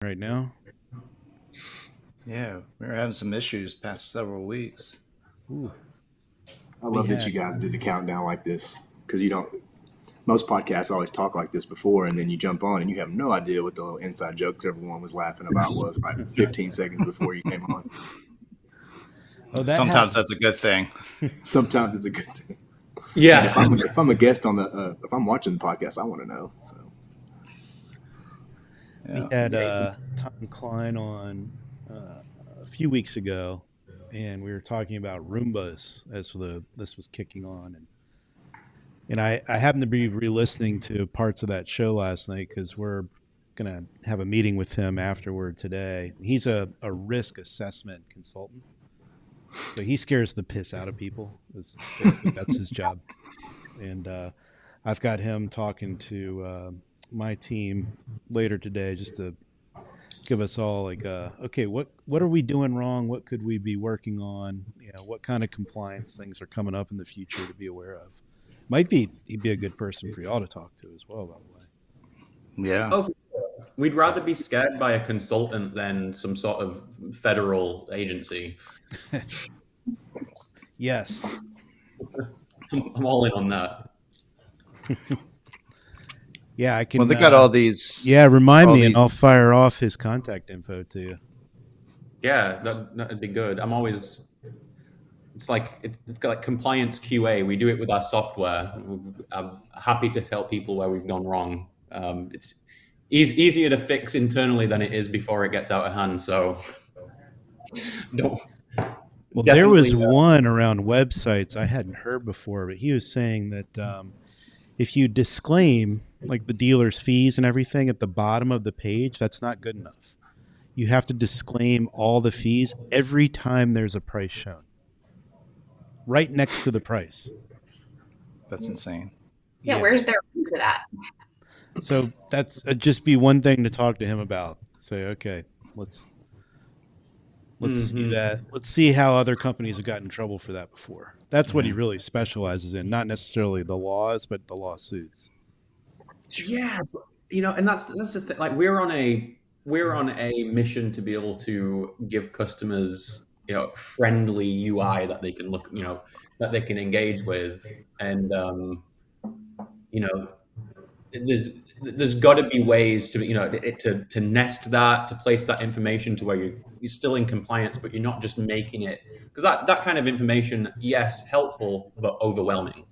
right now. Yeah, we were having some issues past several weeks. Ooh, I we love that you had guys do the countdown like this because you don't. Most podcasts always talk like this before, and then you jump on and you have no idea what the little inside jokes everyone was laughing about was right 15 seconds before you came on. that Sometimes happened. that's a good thing. Sometimes it's a good thing. Yeah. And if I'm a guest on the if I'm watching the podcast, I want to know. So We Yeah. had Tom Klein on uh, a few weeks ago, and we were talking about Roombas as this was kicking on, and I happened to be re-listening to parts of that show last night because we're gonna have a meeting with him afterward today. He's a risk assessment consultant, so he scares the piss out of people. Basically, that's his job, and I've got him talking to my team later today just to give us all like okay, what are we doing wrong, what could we be working on, what kind of compliance things are coming up in the future to be aware of. He'd be a good person for y'all to talk to as well, by the way. Yeah. Oh, we'd rather be scared by a consultant than some sort of federal agency. Yes. I'm all in on that. Yeah, I can Well, they got all these. remind all me and these- I'll fire off his contact info to you. Yeah, that'd be good. It's got like compliance QA. We do it with our software. I'm happy to tell people where we've gone wrong. It's easier to fix internally than it is before it gets out of hand. So don't. Well, there was Definitely, one around websites I hadn't heard before, but he was saying that if you disclaim like the dealer's fees and everything at the bottom of the page, that's not good enough. You have to disclaim all the fees every time there's a price shown, right next to the price. That's insane. Yeah, where's their room for that? So that's just be one thing to talk to him about. Say, okay, let's see that. Let's see how other companies have gotten in trouble for that before. That's what he really specializes in, not necessarily the laws, but the lawsuits. Yeah, and that's the thing. Like we're on a mission to be able to give customers friendly UI that they can look, that they can engage with, and you know there's got to be ways to to nest that, to place that information to where you're still in compliance, but you're not just making it, because that kind of information, yes, helpful but overwhelming.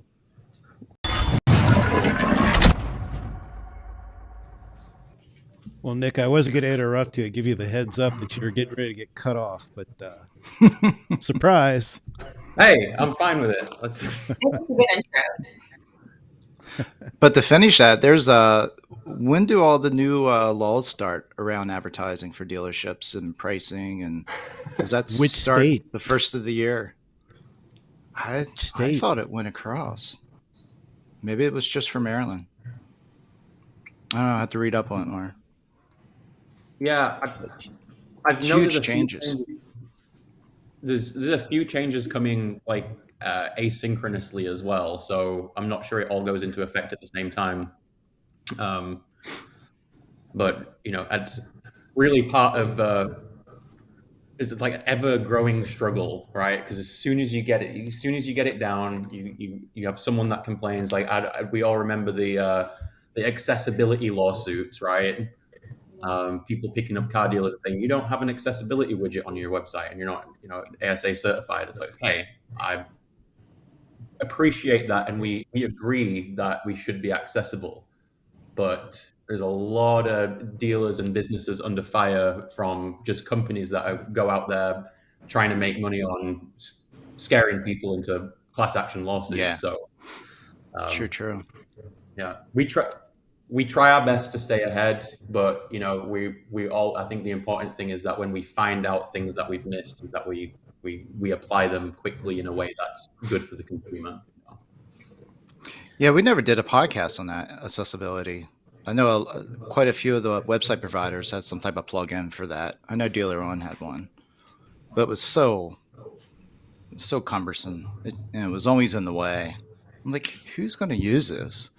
Well, Nick, I wasn't going to interrupt you, give you the heads up that you were getting ready to get cut off, but surprise. Hey, I'm fine with it. That's a good intro. But to finish that, there's when do all the new laws start around advertising for dealerships and pricing, and does that Which start state? the first of the year? I State? thought it went across. Maybe it was just for Maryland. I don't know. I have to read up on it more. Yeah, I've Huge noticed changes. There's a few changes coming like asynchronously as well, so I'm not sure it all goes into effect at the same time. But it's really part of it's like an ever growing struggle, right? Because as soon as you get it down, you have someone that complains. Like we all remember the accessibility lawsuits, right? People picking up car dealers saying you don't have an accessibility widget on your website and you're not ASA certified. It's like, okay, I appreciate that and we agree that we should be accessible, but there's a lot of dealers and businesses under fire from just companies that go out there trying to make money on scaring people into class action lawsuits. Yeah. So True. yeah, we try our best to stay ahead, but we all, I think the important thing is that when we find out things that we've missed, is that we apply them quickly in a way that's good for the consumer. Yeah, we never did a podcast on that accessibility. I know quite a few of the website providers had some type of plugin for that. I know DealerOne had one, but it was so cumbersome, and it was always in the way. I'm like, who's going to use this?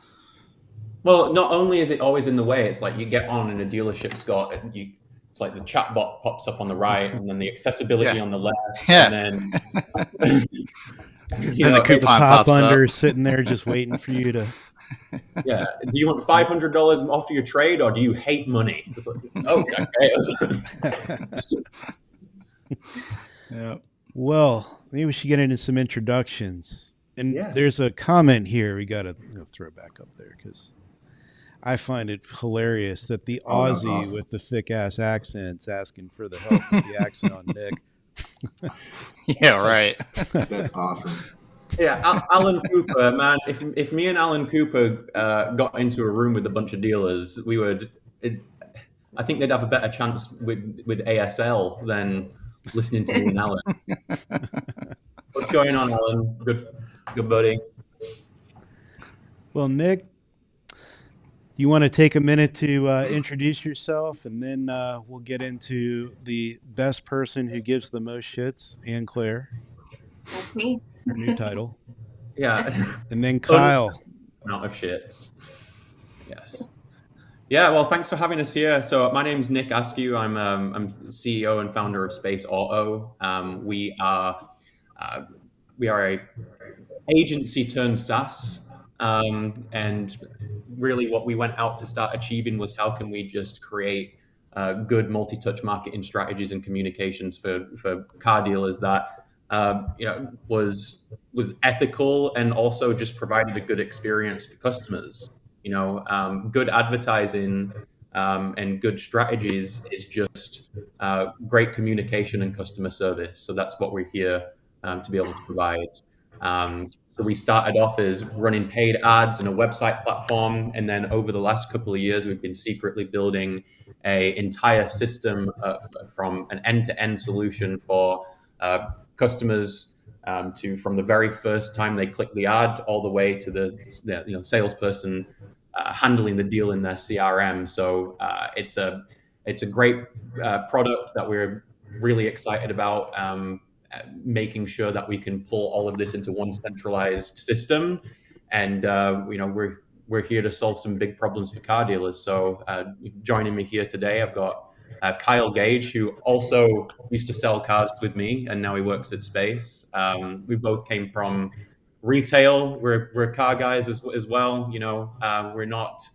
Well, not only is it always in the way, it's like you get on in a dealership, Scott, and it's like the chat bot pops up on the right, and then the accessibility Yeah. on the left, Yeah. and then And the The coupon top pops under up. sitting there just waiting for you to. yeah. Do you want $500 off your trade, or do you hate money? It's like, oh, okay. Yeah. Well, maybe we should get into some introductions. And Yes. there's a comment here. We got to throw it back up there because I find it hilarious that the Oh, that's Aussie awesome. with the thick ass accent's asking for the help with the accent on Nick. Yeah, right. That's awesome. Yeah, Alan Cooper, man. If me and Alan Cooper got into a room with a bunch of dealers, we would. I think they'd have a better chance with ASL than listening to me and Alan. What's going on, Alan? Good buddy. Well, Nick, do you want to take a minute to introduce yourself, and then we'll get into the best person who gives the most shits, Ann Claire, That's me. her new title, Yeah. and then Kyle. Amount of shits. Yes. Yeah. Well, thanks for having us here. So my name's Nick Askew. I'm CEO and founder of Space Auto. We are a agency turned SaaS, and really what we went out to start achieving was how can we just create good multi-touch marketing strategies and communications for car dealers that was ethical and also just provided a good experience for customers. Good advertising and good strategies is just great communication and customer service. So that's what we're here to be able to provide. So we started off as running paid ads and a website platform, and then over the last couple of years, we've been secretly building an entire system from an end-to-end solution for customers from the very first time they click the ad all the way to the salesperson handling the deal in their CRM. So it's a great product that we're really excited about. Making sure that we can pull all of this into one centralized system, and we're here to solve some big problems for car dealers. So joining me here today, I've got Kyle Gage, who also used to sell cars with me, and now he works at Space. We both came from retail. We're car guys as well. We're not.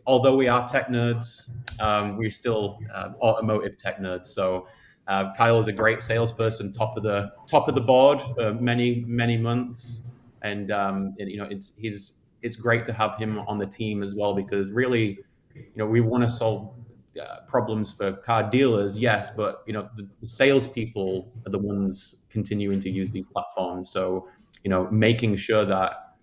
Although we are tech nerds, we're still automotive tech nerds. So Kyle is a great salesperson, top of the board for many months, and it's great to have him on the team as well, because really, we want to solve problems for car dealers, yes, but the salespeople are the ones continuing to use these platforms. So making sure that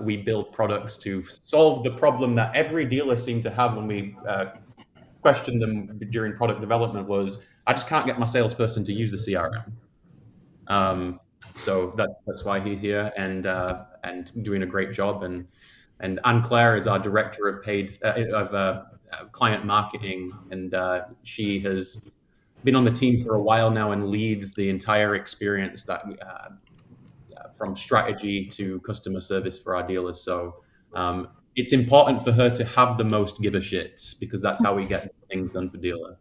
we build products to solve the problem that every dealer seemed to have when we questioned them during product development was, I just can't get my salesperson to use the CRM. So that's why he's here and doing a great job. And Anne Claire is our director of client marketing, and she has been on the team for a while now and leads the entire experience that from strategy to customer service for our dealers. So it's important for her to have the most give a shits, because that's how we get things done for dealer.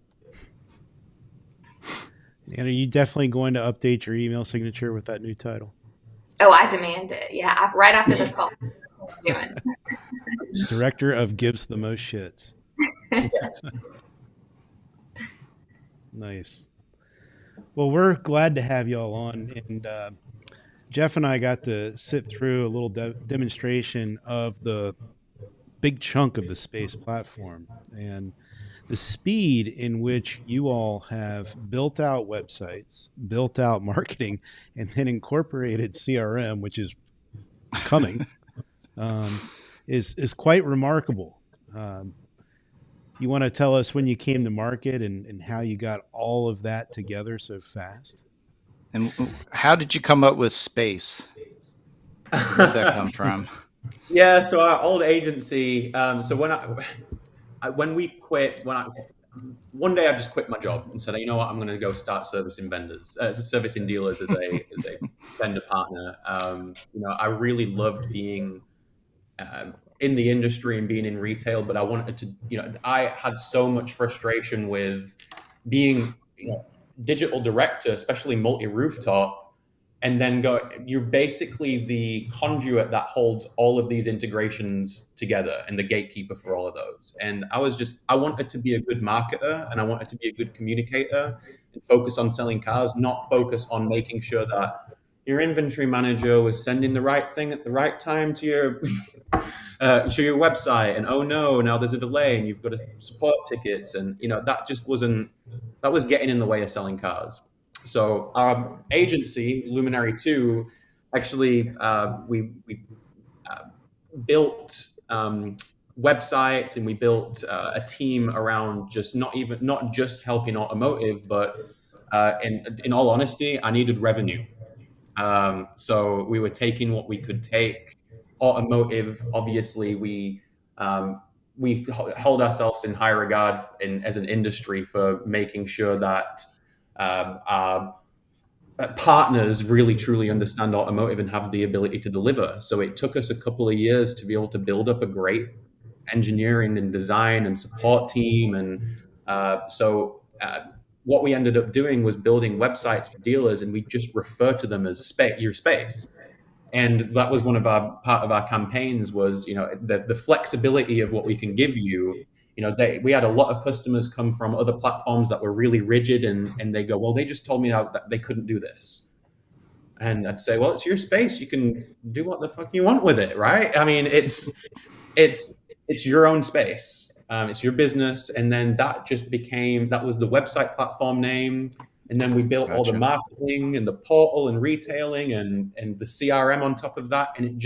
And are you definitely going to update your email signature with that new title? Oh, I demand it. Yeah, right after this call. Director of Gives the Most Shits. Yes. Nice. Well, we're glad to have y'all on, and Jeff and I got to sit through a little demonstration of the big chunk of the Space platform, and the speed in which you all have built out websites, built out marketing, and then incorporated CRM, which is coming, is quite remarkable. You want to tell us when you came to market and how you got all of that together so fast? And how did you come up with Space? Where did that come from? Yeah, so our old agency. So when we quit, one day I just quit my job and said, you know what, I'm going to go start servicing dealers as a vendor partner. I really loved being in the industry and being in retail, but I wanted to, I had so much frustration with being, digital director, especially multi-rooftop, and then you're basically the conduit that holds all of these integrations together and the gatekeeper for all of those. And I wanted to be a good marketer, and I wanted to be a good communicator and focus on selling cars, not focus on making sure that your inventory manager was sending the right thing at the right time to your your website. And oh no, now there's a delay and you've got to support tickets. And that was getting in the way of selling cars. So our agency, Luminary 2, actually we built websites, and we built a team around not just helping automotive, but in all honesty, I needed revenue. So we were taking what we could take. Automotive, obviously, we hold ourselves in high regard as an industry for making sure that our partners really truly understand automotive and have the ability to deliver. So it took us a couple of years to be able to build up a great engineering and design and support team. And what we ended up doing was building websites for dealers, and we just refer to them as your space. And that was part of our campaigns was, the flexibility of what we can give you. We had a lot of customers come from other platforms that were really rigid, and they go, well, they just told me that they couldn't do this. And I'd say, well, it's your space. You can do what the fuck you want with it, right? I mean, it's your own space. It's your business. And then that was the website platform name. And then we built all the marketing and the portal and retailing and the CRM on top of that. And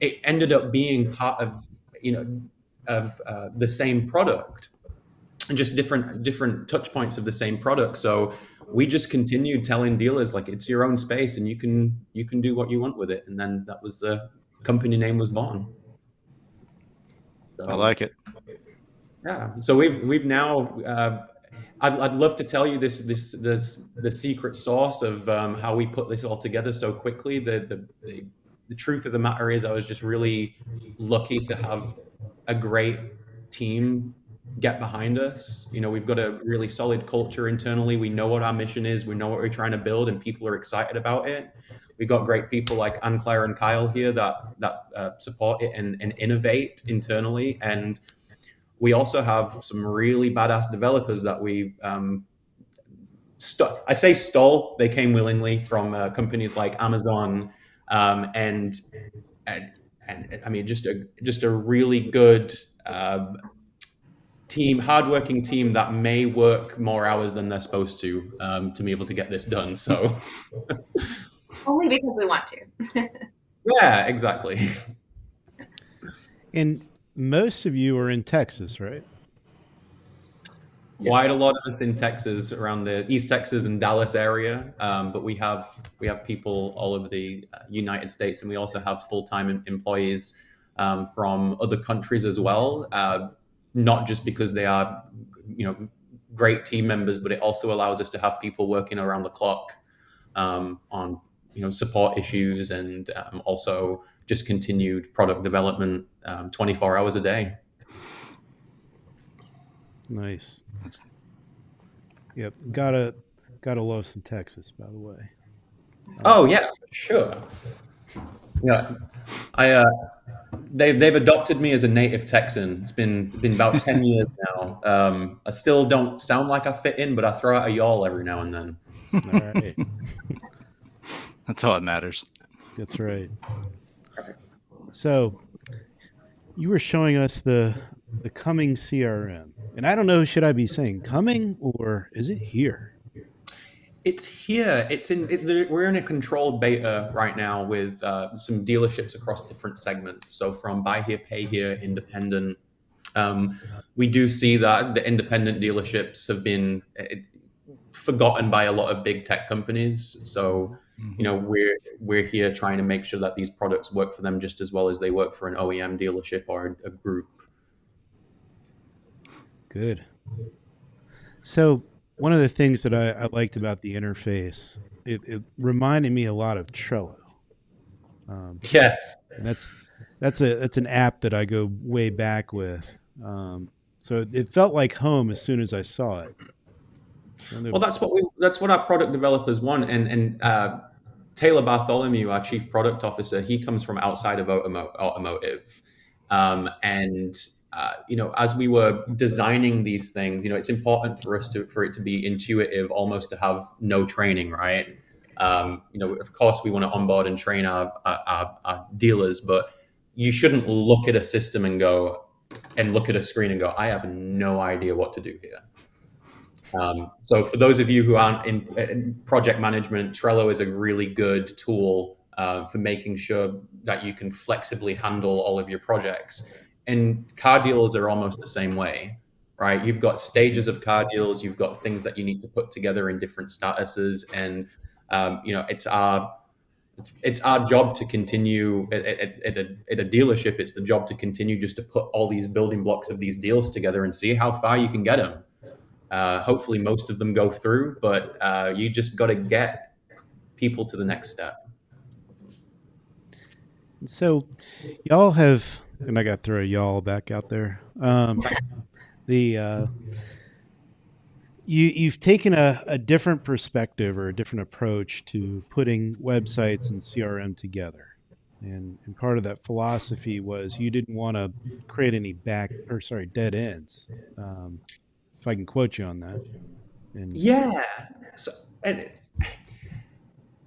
it ended up being part of, the same product, and just different touch points of the same product. So we just continued telling dealers, like, it's your own space and you can do what you want with it. And then that was the company name was born. So, I like it. Yeah. So we've now, I'd love to tell you the secret sauce of how we put this all together so quickly. The truth of the matter is, I was just really lucky to have a great team get behind us. We've got a really solid culture internally. We know what our mission is. We know what we're trying to build, and people are excited about it. We've got great people like Anne-Claire and Kyle here that support it and innovate internally. And we also have some really badass developers that we I say stole. They came willingly from companies like Amazon, and I mean, just a really good team, hardworking team that may work more hours than they're supposed to be able to get this done. So only because we want to. Yeah, exactly. And most of you are in Texas, right? Yes. Quite a lot of us in Texas, around the East Texas and Dallas area, but we have people all over the United States, and we also have full-time employees from other countries as well. Not just because they are, great team members, but it also allows us to have people working around the clock on support issues, and also just continued product development 24 hours a day. Nice. Yep. Gotta love some Texas, by the way. Oh yeah, sure. Yeah, they've adopted me as a native Texan. It's been about 10 years now. I still don't sound like I fit in, but I throw out a y'all every now and then. All right. That's all that matters. That's right. So you were showing us the coming CRM, and I don't know, should I be saying coming or is it here? It's here. We're in a controlled beta right now with some dealerships across different segments. So from buy here, pay here, independent. We do see that the independent dealerships have been forgotten by a lot of big tech companies. So, we're here trying to make sure that these products work for them just as well as they work for an OEM dealership or a group. Good. So one of the things that I liked about the interface, it reminded me a lot of Trello. Yes. And that's an app that I go way back with. So it felt like home as soon as I saw it. Well, that's what our product developers want, and Taylor Bartholomew, our chief product officer, he comes from outside of automotive, and as we were designing these things, it's important for us for it to be intuitive, almost to have no training, right? Of course, we want to onboard and train our dealers, but you shouldn't look at a system and look at a screen and go, I have no idea what to do here. So for those of you who aren't in project management, Trello is a really good tool for making sure that you can flexibly handle all of your projects. And car dealers are almost the same way, right? You've got stages of car deals, you've got things that you need to put together in different statuses, and it's our job to continue at a dealership. It's the job to continue just to put all these building blocks of these deals together and see how far you can get them. Hopefully most of them go through, but you just got to get people to the next step. So y'all have, and I got to throw y'all back out there. You've taken a different perspective or a different approach to putting websites and CRM together. And part of that philosophy was you didn't want to create any dead ends. If I can quote you on that. Yeah. So, and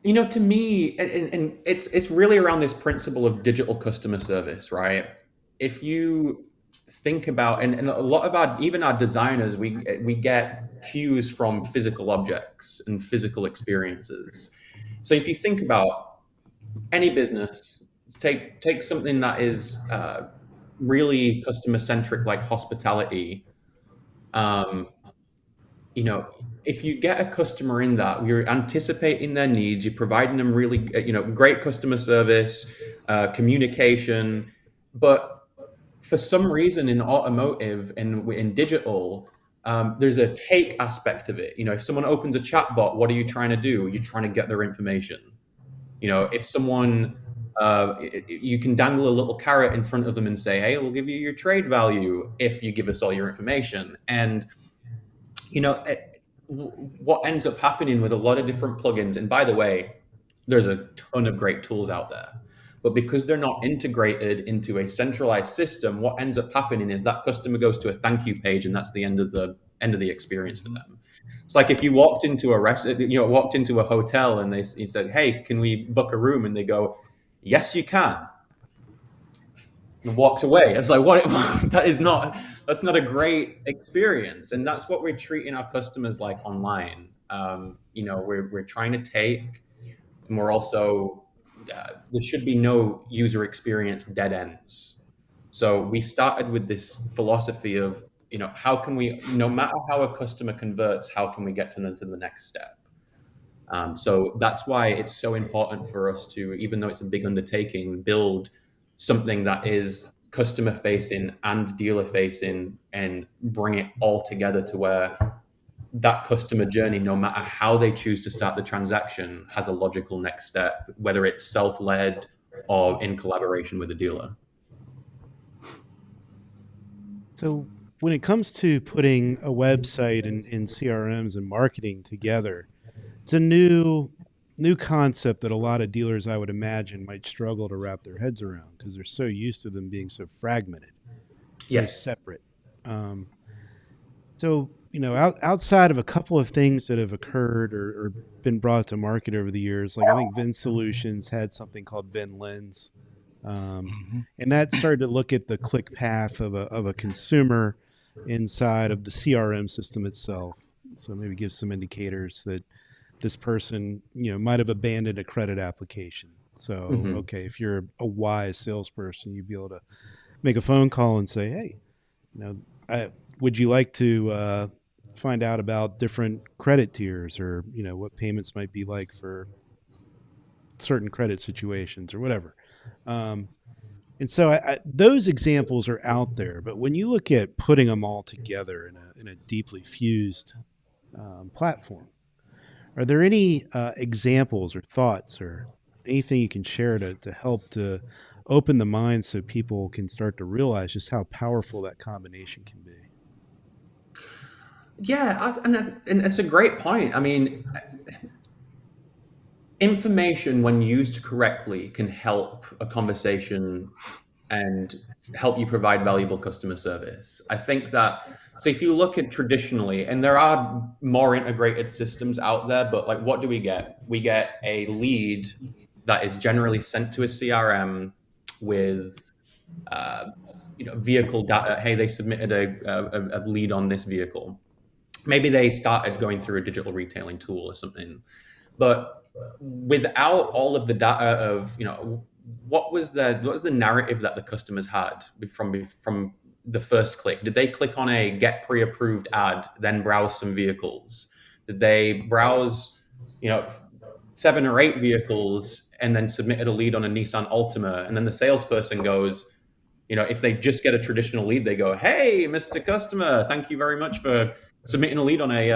to me, and it's really around this principle of digital customer service, right? If you think about, and a lot of our designers, we get cues from physical objects and physical experiences. So if you think about any business, take something that is really customer centric, like hospitality. If you get a customer in that, you're anticipating their needs, you're providing them really, great customer service, communication, but for some reason in automotive and in digital, there's a take aspect of it. If someone opens a chatbot, what are you trying to do? You're trying to get their information. If someone, you can dangle a little carrot in front of them and say, hey, we'll give you your trade value if you give us all your information. And what ends up happening with a lot of different plugins, and by the way, there's a ton of great tools out there, but because they're not integrated into a centralized system, what ends up happening is that customer goes to a thank you page, and that's the end of the experience for them. It's like if you walked into a hotel and you said, hey, can we book a room? And they go, yes, you can. And walked away. It's like, what? That's not a great experience. And that's what we're treating our customers like online. We're trying to take, and we're also, there should be no user experience dead ends. So we started with this philosophy of, how can we, no matter how a customer converts, how can we get to the next step? So that's why it's so important for us to, even though it's a big undertaking, build something that is customer facing and dealer facing and bring it all together to where that customer journey, no matter how they choose to start the transaction, has a logical next step, whether it's self-led or in collaboration with a dealer. So when it comes to putting a website and CRMs and marketing together, it's a new concept that a lot of dealers, I would imagine, might struggle to wrap their heads around because they're so used to them being so fragmented, so separate. So, outside of a couple of things that have occurred or been brought to market over the years, like I think Vin Solutions had something called Vin Lens. And that started to look at the click path of a consumer inside of the CRM system itself. So maybe give some indicators that this person, might have abandoned a credit application. So, okay, if you're a wise salesperson, you'd be able to make a phone call and say, hey, would you like to find out about different credit tiers or, what payments might be like for certain credit situations or whatever. And so those examples are out there. But when you look at putting them all together in a deeply fused platform, are there any examples or thoughts or anything you can share to help to open the mind so people can start to realize just how powerful that combination can be. Yeah, and it's a great point. I mean, information, when used correctly, can help a conversation and help you provide valuable customer service. I think that, so if you look at traditionally, and there are more integrated systems out there, but like, what do we get? We get a lead that is generally sent to a CRM with vehicle data. Hey, they submitted a lead on this vehicle. Maybe they started going through a digital retailing tool or something, but without all of the data of, what was the narrative that the customers had from the first click? Did they click on a get pre-approved ad, then browse some vehicles? Did they browse, 7 or 8 vehicles and then submitted a lead on a Nissan Altima? And then the salesperson goes, if they just get a traditional lead, they go, "Hey, Mr. Customer, thank you very much for submitting a lead on a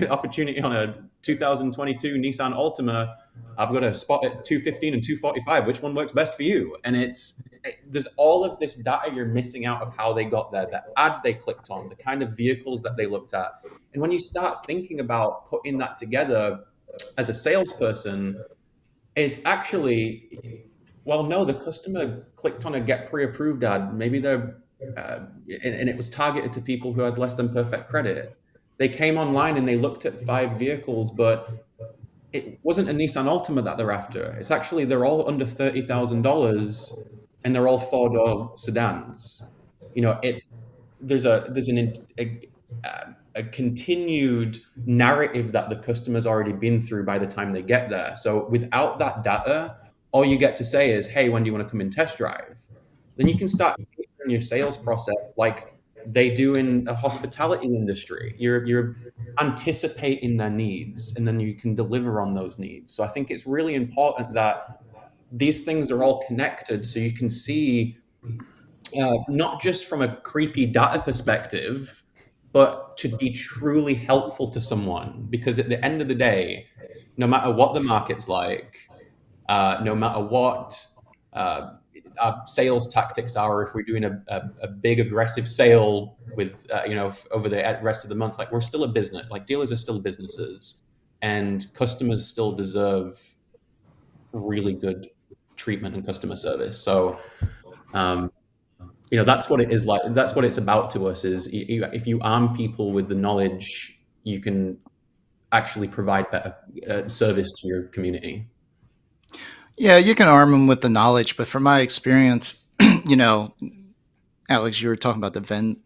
opportunity on a 2022 Nissan Altima. I've got a spot at 215 and 245. Which one works best for you?" And there's all of this data you're missing out of how they got there, the ad they clicked on, the kind of vehicles that they looked at. And when you start thinking about putting that together as a salesperson, it's actually, well, no, the customer clicked on a get pre-approved ad. Maybe and it was targeted to people who had less than perfect credit. They came online and they looked at 5 vehicles, but it wasn't a Nissan Altima that they're after. It's actually, they're all under $30,000 and they're all 4-door sedans. There's a continued narrative that the customer's already been through by the time they get there. So without that data, all you get to say is, "Hey, when do you want to come and test drive?" Then you can start in your sales process like they do in the hospitality industry. You're anticipating their needs, and then you can deliver on those needs. So I think it's really important that these things are all connected, so you can see, not just from a creepy data perspective, but to be truly helpful to someone. Because at the end of the day, no matter what the market's like, no matter what our sales tactics are, if we're doing a big aggressive sale with, over the rest of the month, like, we're still a business, like dealers are still businesses, and customers still deserve really good treatment and customer service. So, that's what it is like. That's what it's about to us is if you arm people with the knowledge, you can actually provide better service to your community. Yeah, you can arm them with the knowledge, but from my experience, Alex, you were talking about the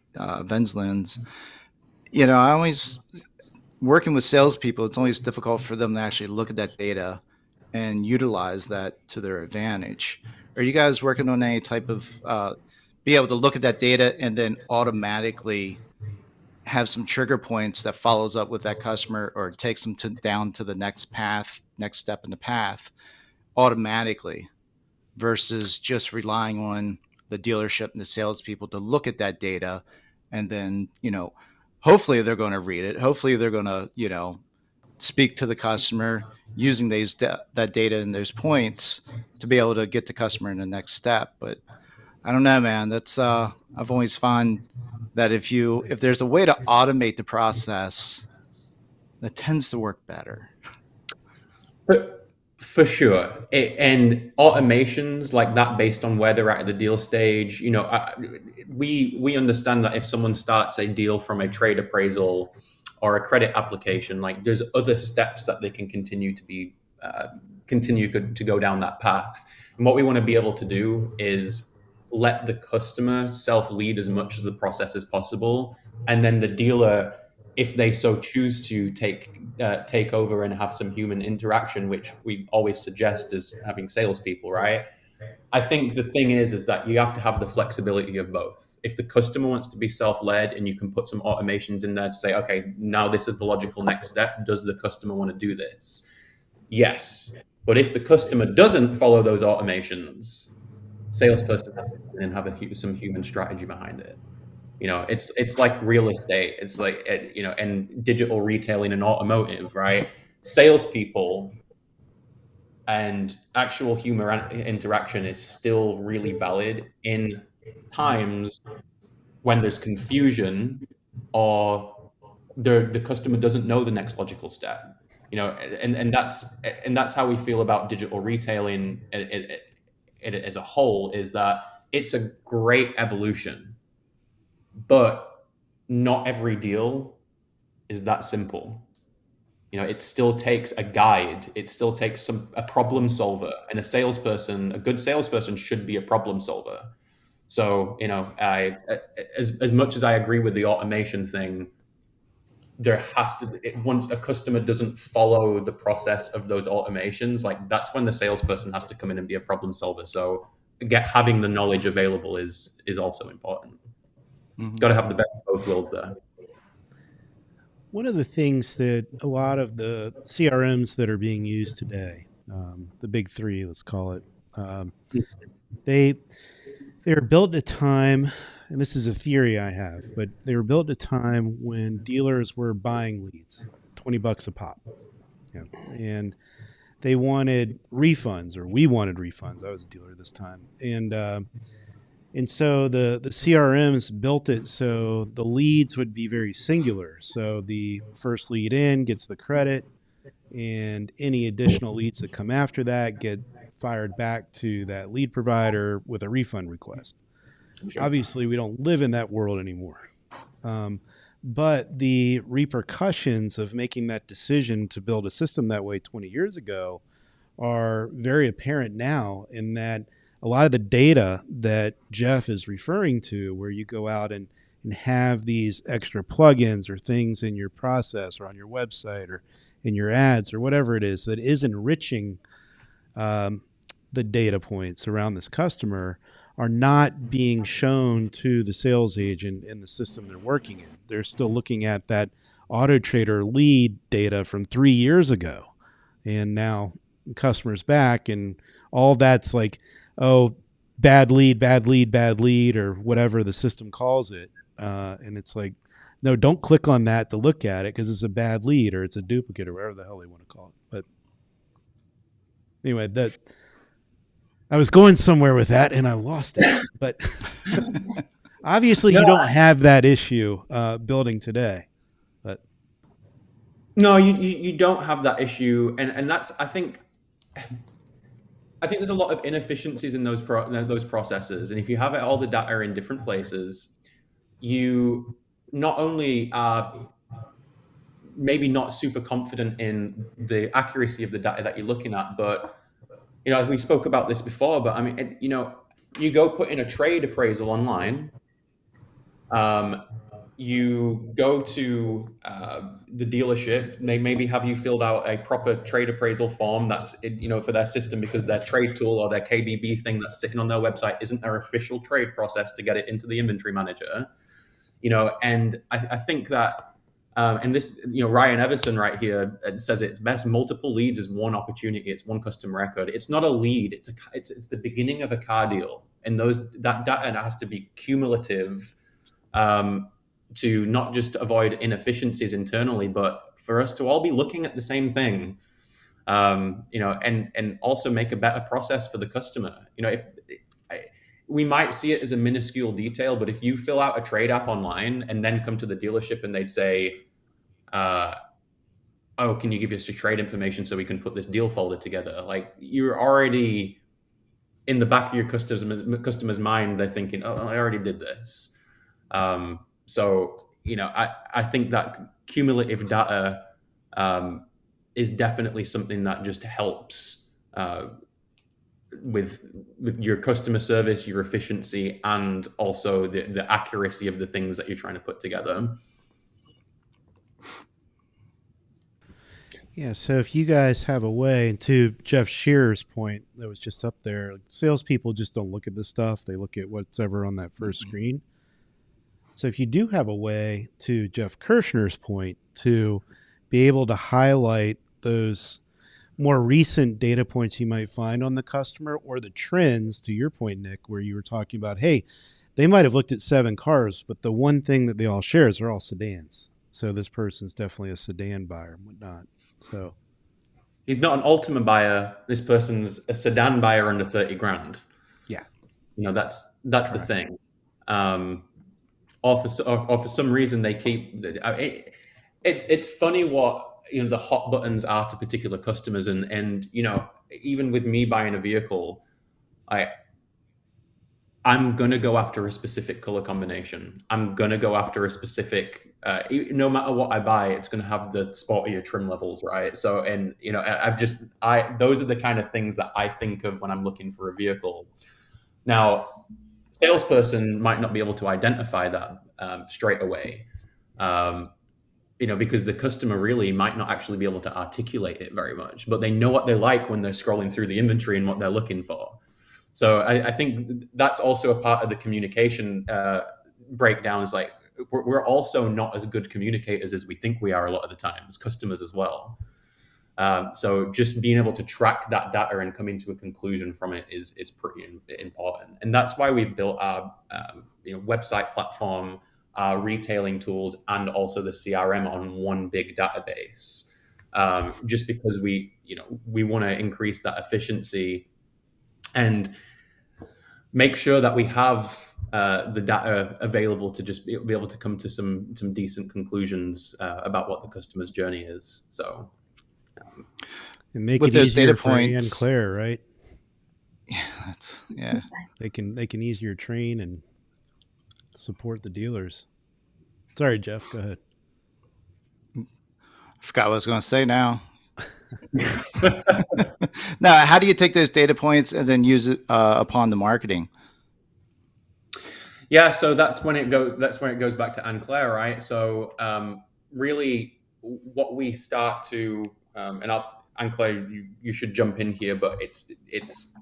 Ven's lens. I always, working with salespeople, it's always difficult for them to actually look at that data and utilize that to their advantage. Are you guys working on any type of be able to look at that data and then automatically have some trigger points that follows up with that customer or takes them down to the next step in the path automatically, versus just relying on the dealership and the salespeople to look at that data and then, hopefully they're going to read it. Hopefully they're going to, speak to the customer using that data and those points to be able to get the customer in the next step. But I don't know, man. That's I've always found that if there's a way to automate the process, that tends to work better. But for sure, and automations like that based on where they're at the deal stage, we understand that if someone starts a deal from a trade appraisal or a credit application, like, there's other steps that they can continue to go down that path. And what we want to be able to do is let the customer self-lead as much of the process as possible, and then the dealer, if they so choose to, take over and have some human interaction, which we always suggest is having salespeople, right? I think the thing is that you have to have the flexibility of both. If the customer wants to be self-led and you can put some automations in there to say, "Okay, now this is the logical next step. Does the customer want to do this?" Yes. But if the customer doesn't follow those automations, salesperson has to come in and have some human strategy behind it. It's like real estate. It's like, and digital retailing and automotive, right? Salespeople and actual human interaction is still really valid in times when there's confusion or the customer doesn't know the next logical step. And that's how we feel about digital retailing as a whole, is that it's a great evolution, but not every deal is that simple. It still takes a guide. It still takes a problem solver, and a good salesperson should be a problem solver. So, as much as I agree with the automation thing, once a customer doesn't follow the process of those automations, like that's when the salesperson has to come in and be a problem solver. So having the knowledge available is also important. Got to have the best of both worlds there. One of the things that a lot of the CRMs that are being used today, the big three, let's call it, they were built at a time, and this is a theory I have, but they were built at a time when dealers were buying leads, $20 a pop, and they wanted refunds, or we wanted refunds. I was a dealer this time, and so the CRMs built it so the leads would be very singular. So the first lead in gets the credit, and any additional leads that come after that get fired back to that lead provider with a refund request. Sure. Obviously, we don't live in that world anymore. But the repercussions of making that decision to build a system that way 20 years ago are very apparent now, in that a lot of the data that Jeff is referring to, where you go out and have these extra plugins or things in your process or on your website or in your ads or whatever it is that is enriching the data points around this customer, are not being shown to the sales agent in the system they're working in. They're still looking at that Auto Trader lead data from 3 years ago, and now the customer's back, and all that's like, oh, bad lead, or whatever the system calls it. And it's like, no, don't click on that to look at it, because it's a bad lead or it's a duplicate or whatever the hell they want to call it. But anyway, that I was going somewhere with that and I lost it. But obviously you don't have that issue building today. But no, you don't have that issue, and that's I think there's a lot of inefficiencies in those processes, and if you have all the data in different places, you not only are maybe not super confident in the accuracy of the data that you're looking at, but as we spoke about this before, but I mean, you go put in a trade appraisal online. You go to the dealership, they maybe have you filled out a proper trade appraisal form that's for their system, because their trade tool or their KBB thing that's sitting on their website isn't their official trade process to get it into the inventory manager. And I think that and this, Ryan Everson right here says it's best. Multiple leads is one opportunity. It's one customer record. It's not a lead. It's the beginning of a car deal, and that data has to be cumulative to not just avoid inefficiencies internally, but for us to all be looking at the same thing, and also make a better process for the customer. We might see it as a minuscule detail, but if you fill out a trade app online and then come to the dealership and they'd say, oh, can you give us your trade information so we can put this deal folder together? Like, you're already in the back of your customer's mind, they're thinking, oh, I already did this. So, I think that cumulative data is definitely something that just helps with your customer service, your efficiency, and also the accuracy of the things that you're trying to put together. yeah, so if you guys have a way, to Jeff Shearer's point that was just up there, salespeople just don't look at this stuff. They look at what's ever on that first screen. So if you do have a way, to Jeff Kirshner's point, to be able to highlight those more recent data points you might find on the customer, or the trends, to your point, Nick, where you were talking about, hey, they might have looked at 7 cars, but the one thing that they all share is they're all sedans. So this person's definitely a sedan buyer and whatnot. So He's not an Ultima buyer. This person's a sedan buyer under 30 grand. Yeah. That's the thing. Or for some reason they keep it's funny what the hot buttons are to particular customers, and even with me buying a vehicle, I'm gonna go after a specific color combination. I'm gonna go after a specific. No matter what I buy, it's gonna have the sportier trim levels, right? So, and those are the kind of things that I think of when I'm looking for a vehicle. Now, salesperson might not be able to identify that straight away, because the customer really might not actually be able to articulate it very much, but they know what they like when they're scrolling through the inventory and what they're looking for. So I think that's also a part of the communication breakdown. Is like we're also not as good communicators as we think we are a lot of the time, as customers as well. So just being able to track that data and come into a conclusion from it is pretty important. And that's why we've built our website platform, our retailing tools, and also the CRM on one big database. Just because we want to increase that efficiency and make sure that we have the data available to just be able to come to some decent conclusions about what the customer's journey is. So, and make with it those easier data for Ann points, Claire, right? Yeah. They can easier train and support the dealers. Sorry, Jeff, go ahead. I forgot what I was going to say now. Now, how do you take those data points and then use it upon the marketing? Yeah, so that's when it goes back to Ann Claire, right? So really, what we start to and Ann Claire, you should jump in here, but it's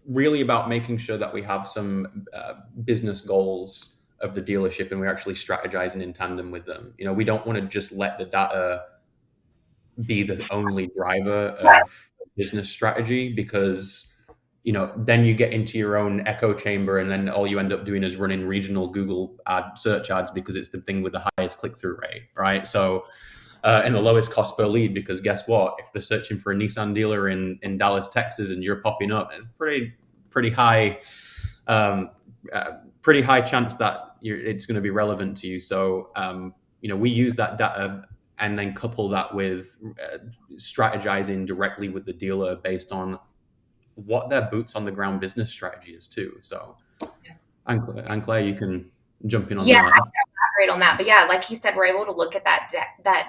really about making sure that we have some business goals of the dealership, and we're actually strategizing in tandem with them. We don't want to just let the data be the only driver of business strategy, because then you get into your own echo chamber, and then all you end up doing is running regional Google search ads because it's the thing with the highest click-through rate, right? So and the lowest cost per lead, because guess what? If they're searching for a Nissan dealer in Dallas, Texas, and you're popping up, it's pretty high chance that it's going to be relevant to you. So we use that data and then couple that with strategizing directly with the dealer based on what their boots on the ground business strategy is too. So, Ann Claire, you can jump in on that. Yeah, I can elaborate on that. But yeah, like you said, we're able to look at that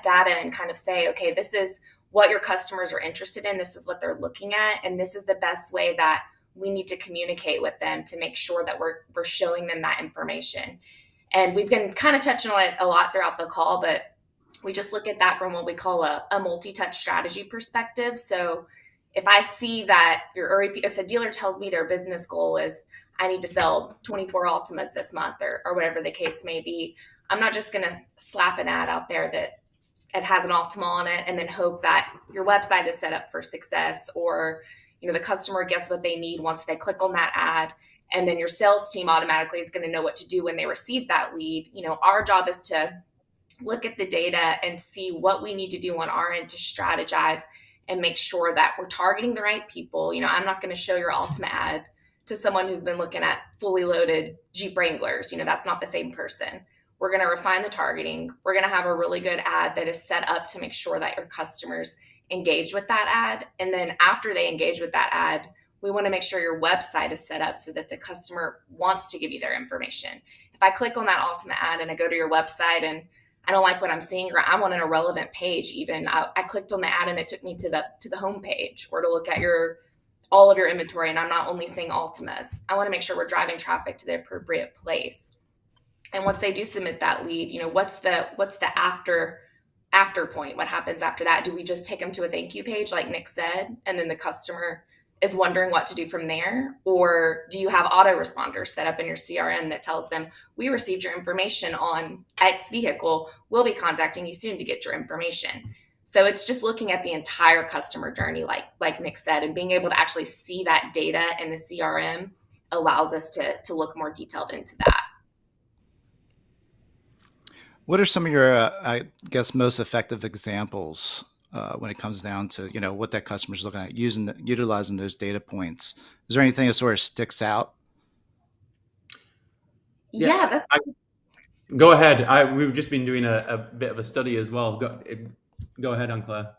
data and kind of say, okay, this is what your customers are interested in. This is what they're looking at, and this is the best way that we need to communicate with them to make sure that we're showing them that information. And we've been kind of touching on it a lot throughout the call, but we just look at that from what we call a multi-touch strategy perspective. So if I see that, or if a dealer tells me their business goal is, I need to sell 24 Altimas this month, or whatever the case may be, I'm not just going to slap an ad out there that it has an Altima on it and then hope that your website is set up for success, or the customer gets what they need once they click on that ad, and then your sales team automatically is going to know what to do when they receive that lead. Our job is to look at the data and see what we need to do on our end to strategize and make sure that we're targeting the right people. I'm not going to show your Altima ad to someone who's been looking at fully loaded Jeep Wranglers. That's not the same person. We're going to refine the targeting. We're going to have a really good ad that is set up to make sure that your customers engage with that ad. And then after they engage with that ad, we want to make sure your website is set up so that the customer wants to give you their information. If I click on that Altima ad and I go to your website and I don't like what I'm seeing, or I'm on an irrelevant page even, I clicked on the ad and it took me to the home page, or to look at all of your inventory, and I'm not only seeing Altimas. I want to make sure we're driving traffic to the appropriate place. And once they do submit that lead, what's the after point? What happens after that? Do we just take them to a thank you page like Nick said, and then the customer is wondering what to do from there? Or do you have autoresponders set up in your CRM that tells them, we received your information on X vehicle, we'll be contacting you soon to get your information? So it's just looking at the entire customer journey, like Nick said, and being able to actually see that data in the CRM allows us to look more detailed into that. What are some of your, I guess, most effective examples when it comes down to what that customer's looking at, utilizing those data points. Is there anything that sort of sticks out? Yeah, that's Go ahead. We've just been doing a bit of a study as well. Go ahead, Anne-Claire.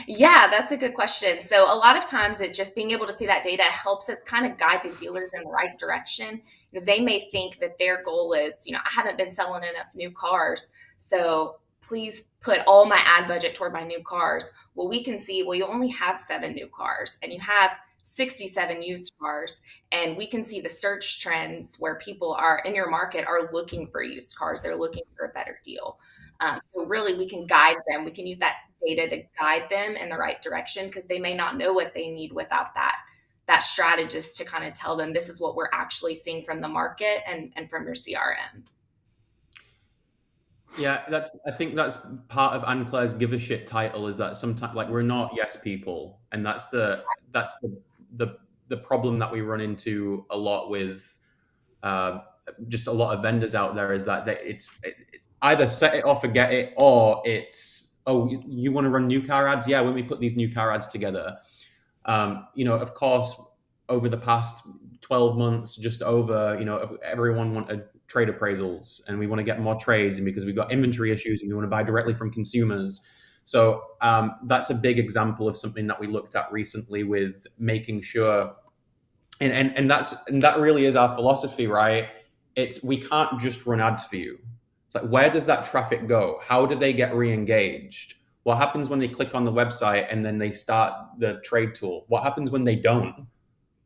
Yeah, that's a good question. So a lot of times it just being able to see that data helps us kind of guide the dealers in the right direction. They may think that their goal is, I haven't been selling enough new cars, so please put all my ad budget toward my new cars. Well, we can see, well, you only have 7 new cars and you have 67 used cars, and we can see the search trends where people are in your market are looking for used cars. They're looking for a better deal. So really we can guide them. We can use that data to guide them in the right direction, because they may not know what they need without that strategist to kind of tell them this is what we're actually seeing from the market and from your CRM. Yeah, I think that's part of Anne-Claire's give a shit title, is that sometimes we're not yes people, and that's the problem that we run into a lot with just a lot of vendors out there, is that it's either set it or forget it, or it's, oh, you want to run new car ads? Yeah, when we put these new car ads together, of course, over the past 12 months, just over, everyone wanted trade appraisals, and we want to get more trades, and because we've got inventory issues and we want to buy directly from consumers. So that's a big example of something that we looked at recently, with making sure, and that really is our philosophy, right? We can't just run ads for you. It's like, where does that traffic go? How do they get re-engaged? What happens when they click on the website and then they start the trade tool? What happens when they don't?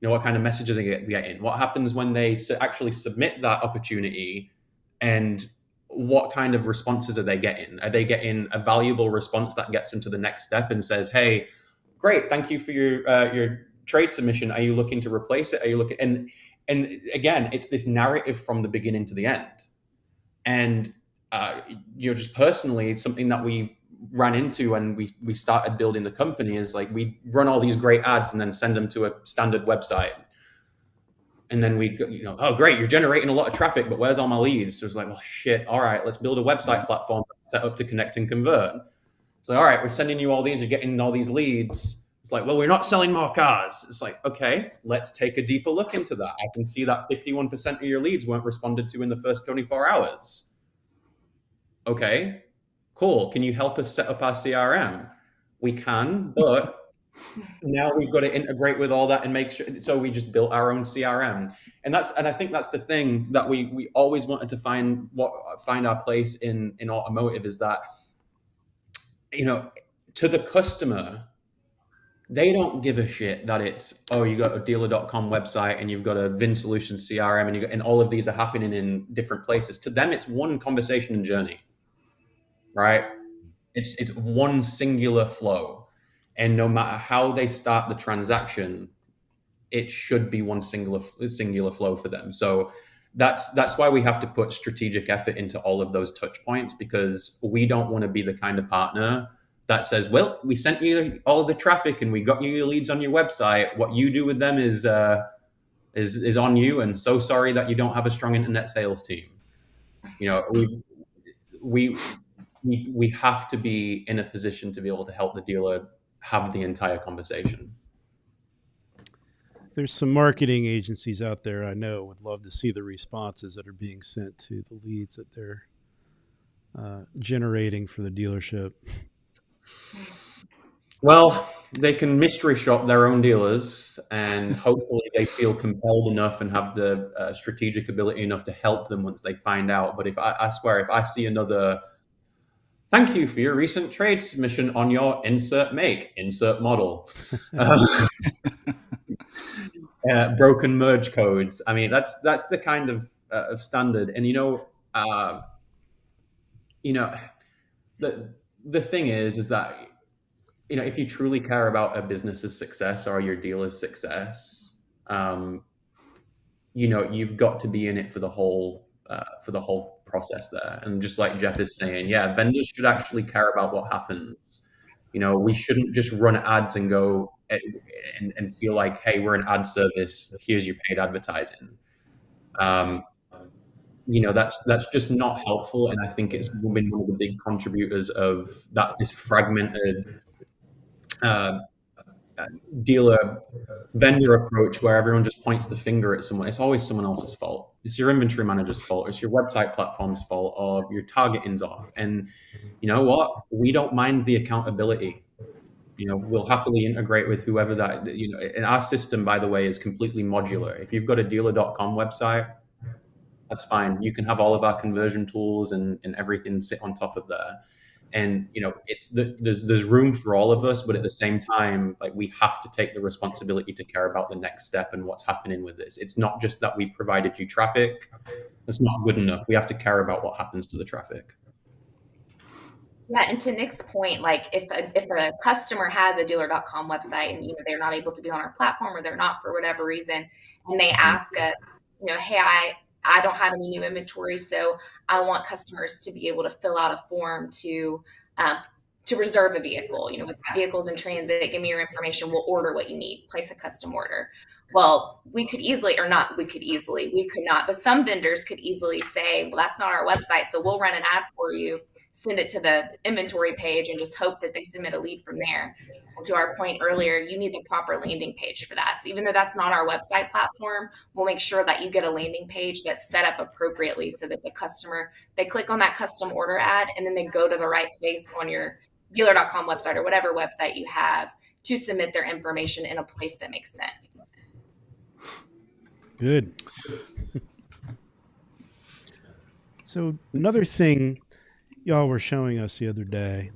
What kind of messages they get in? What happens when they actually submit that opportunity, and what kind of responses are they getting? Are they getting a valuable response that gets them to the next step and says, hey, great, thank you for your trade submission. Are you looking to replace it? Are you looking? And again, it's this narrative from the beginning to the end. And just personally, something that we ran into when we started building the company is we run all these great ads and then send them to a standard website. And then we oh, great, you're generating a lot of traffic, but where's all my leads? So it's like, well, shit, all right, let's build a website platform set up to connect and convert. So, all right, we're sending you all these, you're getting all these leads. It's like, well, we're not selling more cars. It's like, okay, let's take a deeper look into that. I can see that 51% of your leads weren't responded to in the first 24 hours. Okay, cool. Can you help us set up our CRM? We can, but now we've got to integrate with all that and make sure. So we just built our own CRM, and I think that's the thing that we always wanted to find our place in automotive, is that to the customer, they don't give a shit that it's, oh, you got a dealer.com website and you've got a VIN Solutions CRM and all of these are happening in different places. To them, it's one conversation and journey, right? It's one singular flow. And no matter how they start the transaction, it should be one singular flow for them. So that's why we have to put strategic effort into all of those touch points, because we don't want to be the kind of partner that says, well, we sent you all the traffic and we got you your leads on your website. What you do with them is on you, and so sorry that you don't have a strong internet sales team. We have to be in a position to be able to help the dealer have the entire conversation. There's some marketing agencies out there I know would love to see the responses that are being sent to the leads that they're generating for the dealership. Well, they can mystery shop their own dealers, and hopefully they feel compelled enough and have the strategic ability enough to help them once they find out. But I swear, if I see another, thank you for your recent trade submission on your insert make, insert model, broken merge codes. I mean, that's the kind of standard. And the thing is that if you truly care about a business's success or your dealer's success, you've got to be in it for the whole process there. And just like Jeff is saying, yeah, vendors should actually care about what happens. We shouldn't just run ads and go and feel like, hey, we're an ad service, here's your paid advertising. That's just not helpful. And I think it's been one of the big contributors of that, this fragmented uh, dealer vendor approach where everyone just points the finger at someone. It's always someone else's fault. It's your inventory manager's fault. It's your website platform's fault, or your targeting's off. And you know what? We don't mind the accountability. We'll happily integrate with whoever that, and our system, by the way, is completely modular. If you've got a dealer.com website, that's fine. You can have all of our conversion tools and everything sit on top of there. And there's room for all of us, but at the same time, like, we have to take the responsibility to care about the next step and what's happening with this. It's not just that we've provided you traffic. That's not good enough. We have to care about what happens to the traffic. Yeah, and to Nick's point, like if a customer has a dealer.com website and they're not able to be on our platform, or they're not for whatever reason, and they ask us, hey, I don't have any new inventory, so I want customers to be able to fill out a form to reserve a vehicle. If that vehicle's in transit, give me your information. We'll order what you need. Place a custom order. Well, we could not, but some vendors could easily say, well, that's not our website, so we'll run an ad for you, send it to the inventory page, and just hope that they submit a lead from there. And to our point earlier, you need the proper landing page for that. So even though that's not our website platform, we'll make sure that you get a landing page that's set up appropriately so that the customer, they click on that custom order ad, and then they go to the right place on your dealer.com website or whatever website you have to submit their information in a place that makes sense. Good. So another thing y'all were showing us the other day,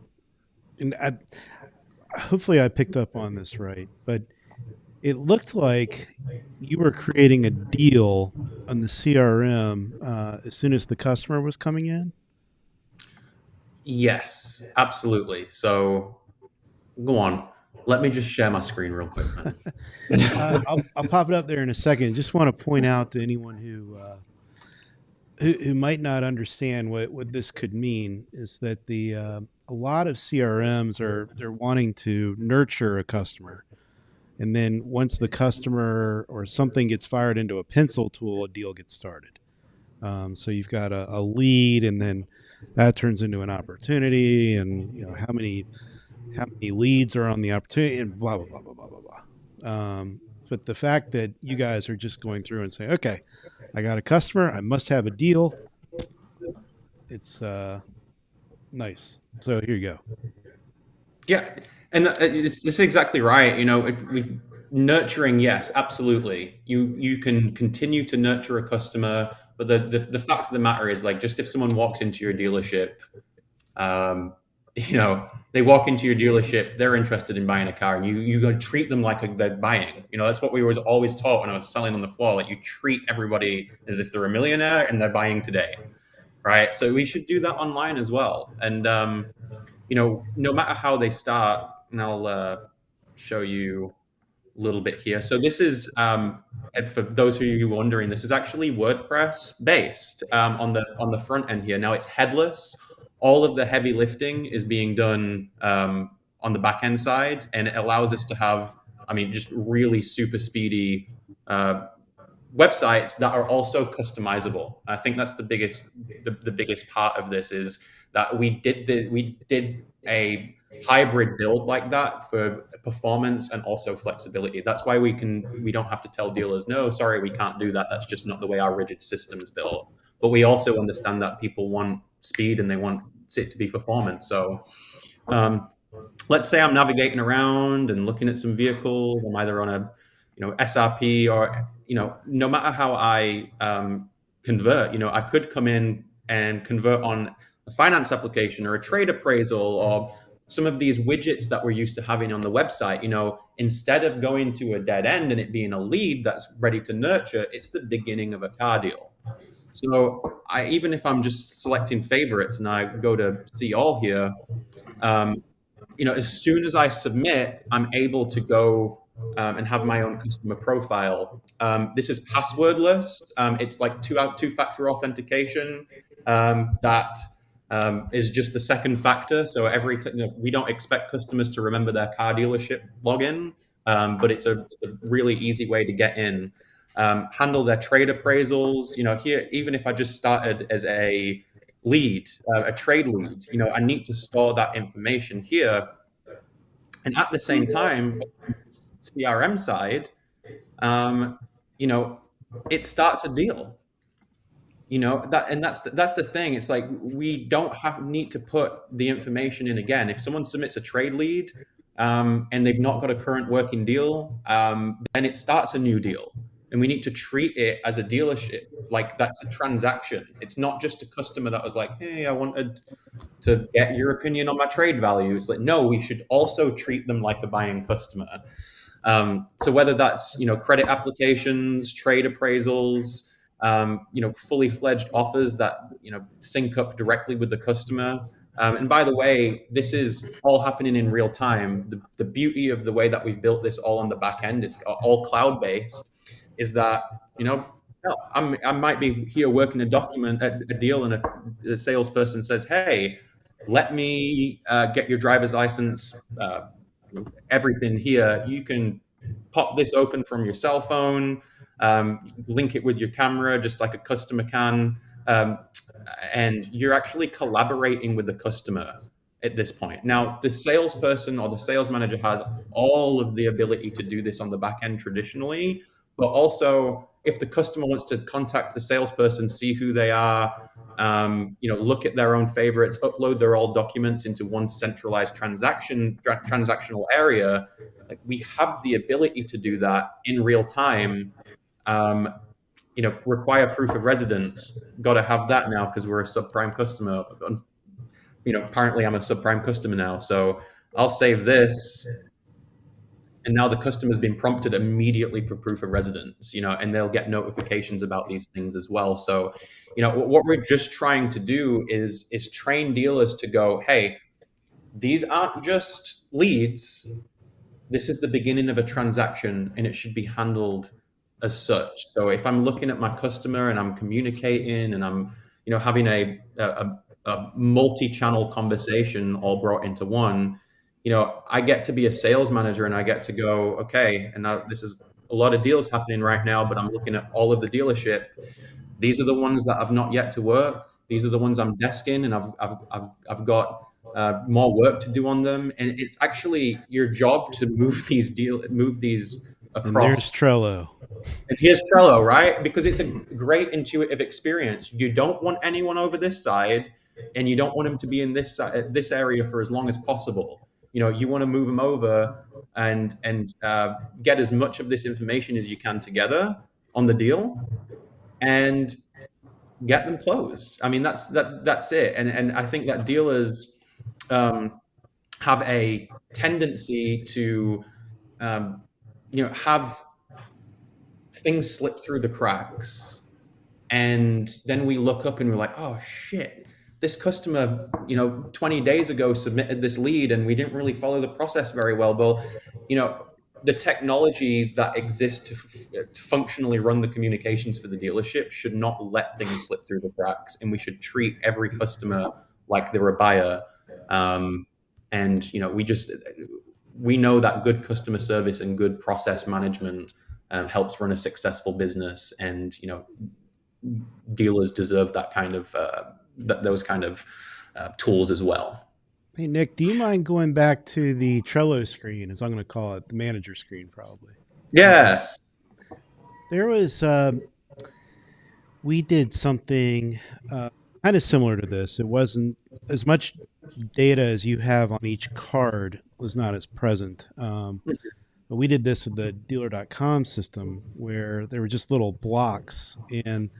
and hopefully I picked up on this right, but it looked like you were creating a deal on the CRM as soon as the customer was coming in. Yes, absolutely. So go on. Let me just share my screen real quick, man. I'll pop it up there in a second. Just want to point out to anyone who might not understand what this could mean is that a lot of CRMs they're wanting to nurture a customer, and then once the customer or something gets fired into a pencil tool, a deal gets started. So you've got a lead, and then that turns into an opportunity, and how many leads are on the opportunity, and blah blah blah blah blah blah blah. But the fact that you guys are just going through and saying, okay, I got a customer, I must have a deal. It's nice. So here you go. Yeah, and it's exactly right. Nurturing, yes, absolutely. You can continue to nurture a customer, but the fact of the matter is, like, just if someone walks into your dealership, they walk into your dealership, they're interested in buying a car, and you go treat them like they're buying. That's what we were always taught when I was selling on the floor. Like, you treat everybody as if they're a millionaire and they're buying today, right? So we should do that online as well. And no matter how they start, and I'll show you a little bit here. So this is, and for those of you wondering, this is actually WordPress based on the front end here. Now it's headless. All of the heavy lifting is being done on the back end side, and it allows us to have, just really super speedy websites that are also customizable. I think that's the biggest part of this, is that we did a hybrid build like that for performance and also flexibility. That's why we don't have to tell dealers, no, sorry, we can't do that. That's just not the way our rigid system is built. But we also understand that people want speed and they want it to be performance. So let's say I'm navigating around and looking at some vehicles. I'm either on a SRP, or no matter how I convert, I could come in and convert on a finance application or a trade appraisal, or some of these widgets that we're used to having on the website. Instead of going to a dead end and it being a lead that's ready to nurture, it's the beginning of a car deal. So even if I'm just selecting favorites and I go to see all here, as soon as I submit, I'm able to go and have my own customer profile. This is passwordless. It's like two-factor authentication that is just the second factor. So we don't expect customers to remember their car dealership login, but it's a really easy way to get in. Handle their trade appraisals. Here, even if I just started as a lead, a trade lead, I need to store that information here. And at the same time, CRM side, it starts a deal. That's the thing. It's like we don't need to put the information in again. If someone submits a trade lead, and they've not got a current working deal, then it starts a new deal, and we need to treat it as a dealership, like that's a transaction. It's not just a customer that was like, hey, I wanted to get your opinion on my trade value. It's like, no, we should also treat them like a buying customer. So whether that's credit applications, trade appraisals, fully fledged offers that sync up directly with the customer. And by the way, this is all happening in real time. The beauty of the way that we've built this all on the back end, it's all cloud based, is that I might be here working a deal, and a salesperson says, "Hey, let me get your driver's license, everything here. You can pop this open from your cell phone, link it with your camera, just like a customer can, and you're actually collaborating with the customer at this point. Now, the salesperson or the sales manager has all of the ability to do this on the back end traditionally, but also if the customer wants to contact the salesperson, see who they are, look at their own favorites, upload their old documents into one centralized transactional area, like we have the ability to do that in real time. Require proof of residence. Got to have that now because we're a subprime customer. Apparently I'm a subprime customer now, so I'll save this. And now the customer's been prompted immediately for proof of residence, and they'll get notifications about these things as well. So, what we're just trying to do is train dealers to go, hey, these aren't just leads. This is the beginning of a transaction, and it should be handled as such. So if I'm looking at my customer and I'm communicating and I'm, having a multi-channel conversation all brought into one, I get to be a sales manager and I get to go, okay, and now this is a lot of deals happening right now, but I'm looking at all of the dealership. These are the ones that have not yet to work. These are the ones I'm desking, and I've got more work to do on them. And it's actually your job to move these across. And there's Trello. And here's Trello, right? Because it's a great intuitive experience. You don't want anyone over this side, and you don't want them to be in this area for as long as possible. You want to move them over and get as much of this information as you can together on the deal and get them closed. I mean, that's it. And I think that dealers have a tendency to have things slip through the cracks, and then we look up and we're like, oh shit, this customer 20 days ago submitted this lead and we didn't really follow the process very well. Well, the technology that exists to functionally run the communications for the dealership should not let things slip through the cracks, and we should treat every customer like they're a buyer. And we know that good customer service and good process management helps run a successful business, and dealers deserve that kind of those kind of tools as well. Hey, Nick, do you mind going back to the Trello screen, as I'm going to call it, the manager screen, probably? Yes. There was, we did something kind of similar to this. It wasn't as much data as you have on each card was not as present. But we did this with the dealer.com system, where there were just little blocks, and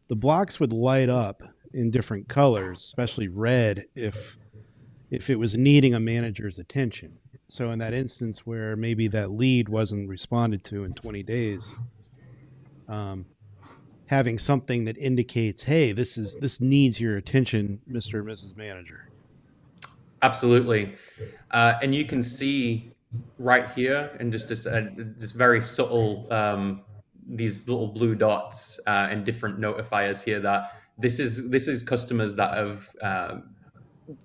the blocks would light up in different colors, especially red if it was needing a manager's attention. So in that instance where maybe that lead wasn't responded to in 20 days, having something that indicates, hey, this needs your attention, Mr. and Mrs. Manager. Absolutely. And you can see right here, and just very subtle, these little blue dots and different notifiers here, that this is customers that have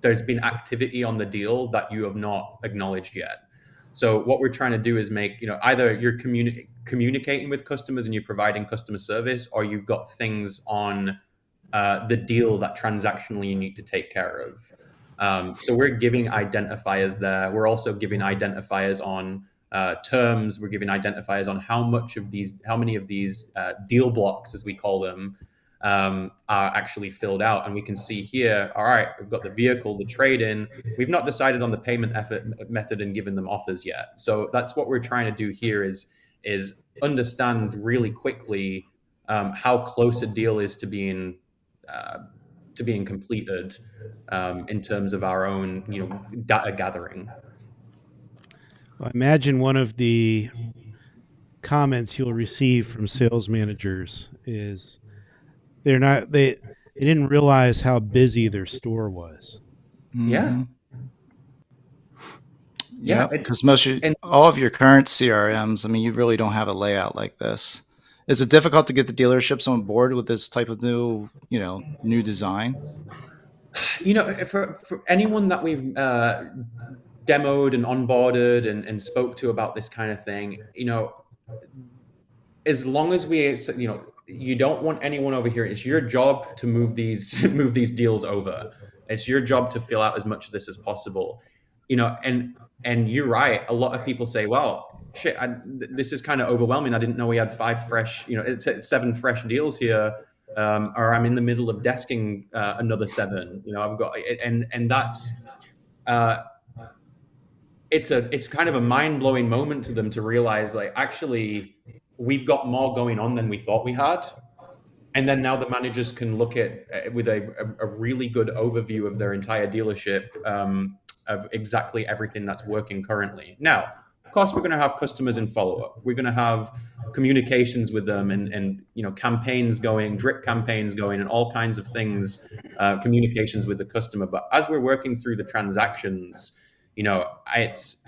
there's been activity on the deal that you have not acknowledged yet. So what we're trying to do is make, either you're communicating with customers and you're providing customer service, or you've got things on the deal that transactionally you need to take care of. So we're giving identifiers there. We're also giving identifiers on terms. We're giving identifiers on how many of these deal blocks, as we call them, are actually filled out. And we can see here, all right, we've got the vehicle, the trade-in. We've not decided on the payment method and given them offers yet. So that's what we're trying to do here is understand really quickly how close a deal is to being completed in terms of our own data gathering. I imagine one of the comments you'll receive from sales managers is they didn't realize how busy their store was. Yeah. Yeah, Yeah. because all of your current CRMs, I mean, you really don't have a layout like this. Is it difficult to get the dealerships on board with this type of new design? For anyone that we've demoed and onboarded and spoke to about this kind of thing, as long as you don't want anyone over here. It's your job to move these move these deals over. It's your job to fill out as much of this as possible. And you're right. A lot of people say, "Well, shit, this is kind of overwhelming. I didn't know we had 7 fresh deals here, or I'm in the middle of desking another 7. I've got and that's." It's kind of a mind-blowing moment to them to realize, like, actually we've got more going on than we thought we had. And then now the managers can look at with a really good overview of their entire dealership, of exactly everything that's working currently. Now, of course, we're going to have customers in follow-up. We're going to have communications with them and campaigns going, drip campaigns going, and all kinds of things, communications with the customer. But as we're working through the transactions, it's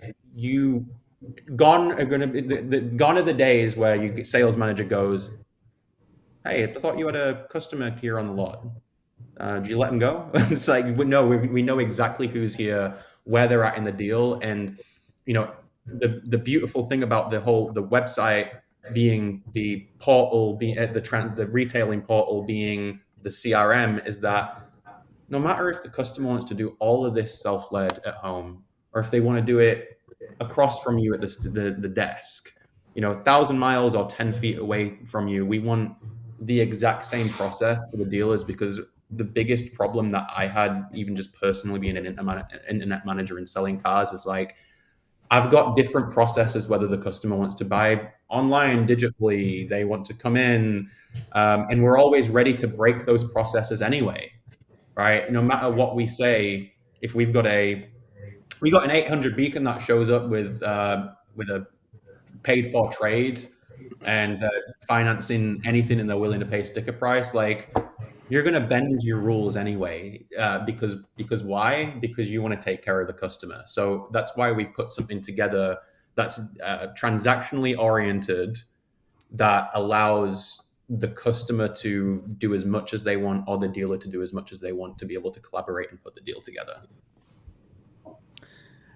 gone are going to be gone are the days where your sales manager goes, "Hey, I thought you had a customer here on the lot. Did you let him go?" It's like, no, we know exactly who's here, where they're at in the deal. And the beautiful thing about the website being the portal, being the retailing portal, being the CRM, is that no matter if the customer wants to do all of this self-led at home, or if they want to do it across from you at the desk, 1,000 miles or 10 feet away from you, we want the exact same process for the dealers. Because the biggest problem that I had, even just personally being an internet manager and selling cars, is like, I've got different processes, whether the customer wants to buy online, digitally, they want to come in, and we're always ready to break those processes anyway, right? No matter what we say, if we got an 800 beacon that shows up with a paid for trade and financing anything, and they're willing to pay sticker price, like, you're going to bend your rules anyway, because why? Because you want to take care of the customer. So that's why we put something together that's transactionally oriented, that allows the customer to do as much as they want, or the dealer to do as much as they want, to be able to collaborate and put the deal together. I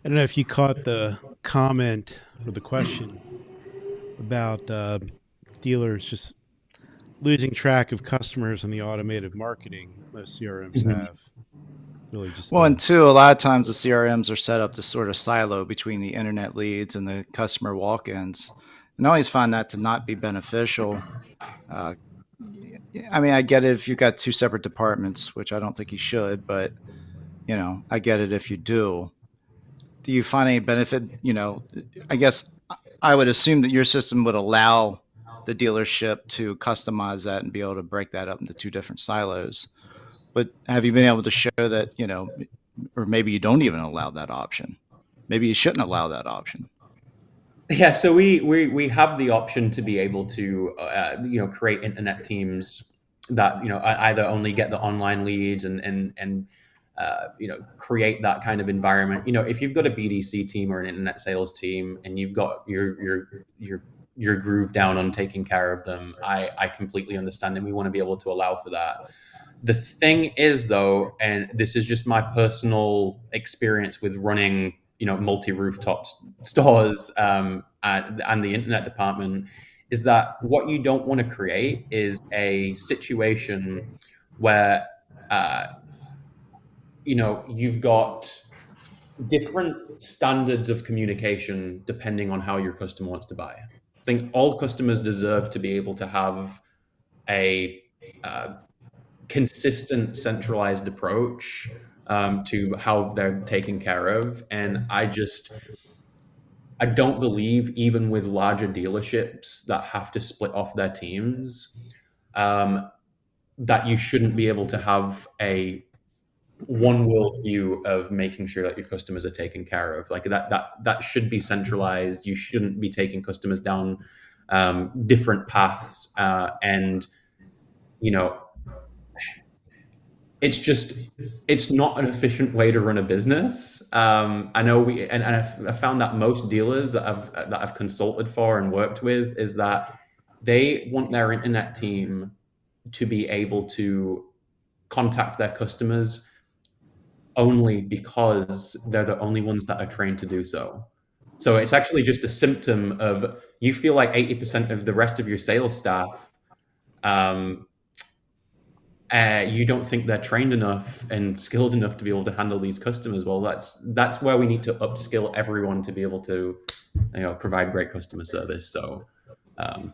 don't know if you caught the comment or the question about dealers just losing track of customers in the automated marketing most CRMs have. Really just and two, a lot of times the CRMs are set up to sort of silo between the internet leads and the customer walk-ins. And I always find that to not be beneficial. I mean, I get it if you've got 2 separate departments, which I don't think you should, but I get it if you do. Do you find any benefit? I guess I would assume that your system would allow the dealership to customize that and be able to break that up into 2 different silos. But have you been able to show that, or maybe you don't even allow that option? Maybe you shouldn't allow that option. Yeah, so we have the option to be able to create internet teams that either only get the online leads and create that kind of environment. If you've got a BDC team or an internet sales team, and you've got your groove down on taking care of them, I completely understand, and we want to be able to allow for that. The thing is, though, and this is just my personal experience with running multi-rooftop stores and the internet department, is that what you don't want to create is a situation where you've got different standards of communication depending on how your customer wants to buy. I think all customers deserve to be able to have a consistent, centralized approach to how they're taken care of. And I don't believe, even with larger dealerships that have to split off their teams, that you shouldn't be able to have a one world view of making sure that your customers are taken care of. Like that should be centralized. You shouldn't be taking customers down different paths, and it's not an efficient way to run a business. I know I've found that most dealers that I've consulted for and worked with is that they want their internet team to be able to contact their customers only because they're the only ones that are trained to do so. So it's actually just a symptom of you feel like 80% of the rest of your sales staff, you don't think they're trained enough and skilled enough to be able to handle these customers. Well, that's where we need to upskill everyone to be able to, provide great customer service. So,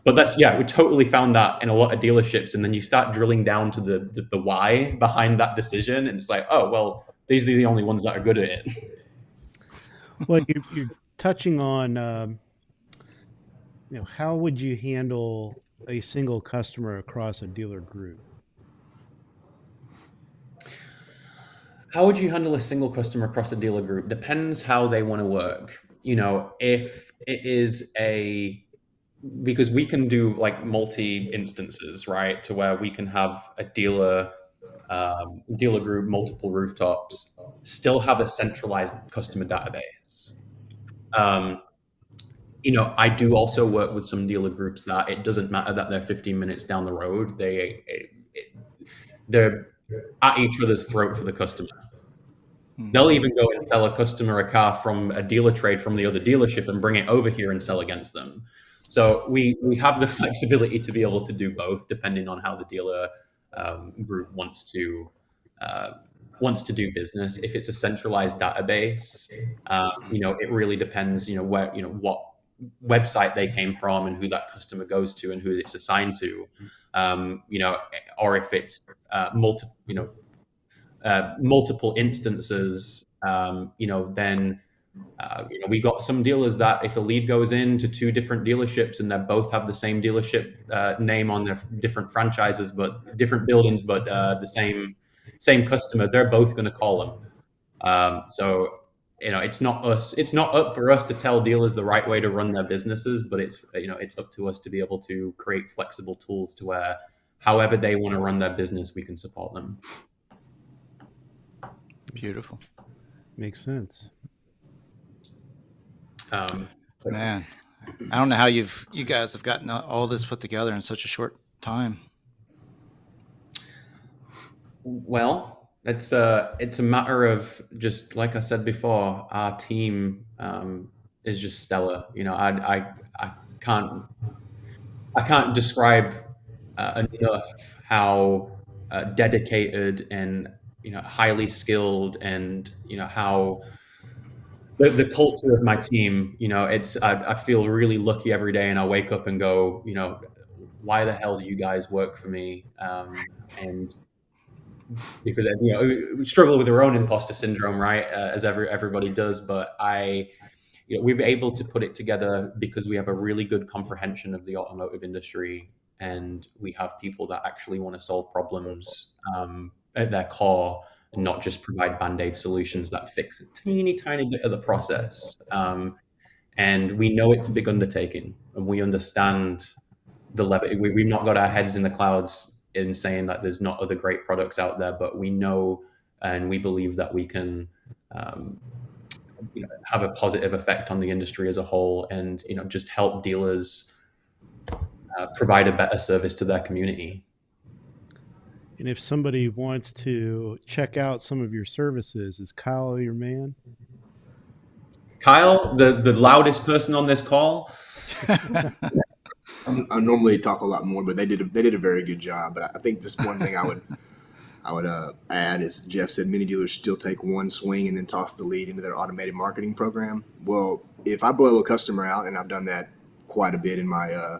but we totally found that in a lot of dealerships, and then you start drilling down to the why behind that decision, and it's like, oh, well, these are the only ones that are good at it. Well, you're touching on, how would you handle a single customer across a dealer group? How would you handle a single customer across a dealer group? Depends how they want to work. If it is because we can do like multi instances, right? To where we can have a dealer group, multiple rooftops, still have a centralized customer database. I do also work with some dealer groups that it doesn't matter that they're 15 minutes down the road. They're at each other's throat for the customer. They'll even go and sell a customer a car from a dealer trade from the other dealership and bring it over here and sell against them. So we have the flexibility to be able to do both, depending on how the dealer group wants to do business. If it's a centralized database, it really depends, where, what website they came from and who that customer goes to and who it's assigned to, or if it's multiple instances, then we got some dealers that if a lead goes into two different dealerships and they both have the same dealership name on their different franchises, but different buildings, but the same customer, they're both going to call them. So it's not up for us to tell dealers the right way to run their businesses, but it's up to us to be able to create flexible tools to where however they want to run their business, we can support them. Beautiful. Makes sense. Man, I don't know how you guys have gotten all this put together in such a short time. Well, it's a matter of just like I said before, our team is just stellar. I can't describe enough how dedicated and highly skilled and how the culture of my team, I feel really lucky every day, and I wake up and go, why the hell do you guys work for me? And because we struggle with our own imposter syndrome, right? As everybody does, but we're able to put it together because we have a really good comprehension of the automotive industry, and we have people that actually want to solve problems at their core, and not just provide band-aid solutions that fix a teeny tiny bit of the process. And we know it's a big undertaking, and we understand the level. We've not got our heads in the clouds in saying that there's not other great products out there, but we know and we believe that we can have a positive effect on the industry as a whole, and just help dealers provide a better service to their community. And if somebody wants to check out some of your services, is Kyle your man? Kyle, the loudest person on this call. I normally talk a lot more, but they did a very good job. But I think this one thing I would I would add, as Jeff said, many dealers still take one swing and then toss the lead into their automated marketing program. Well, if I blow a customer out, and I've done that quite a bit in my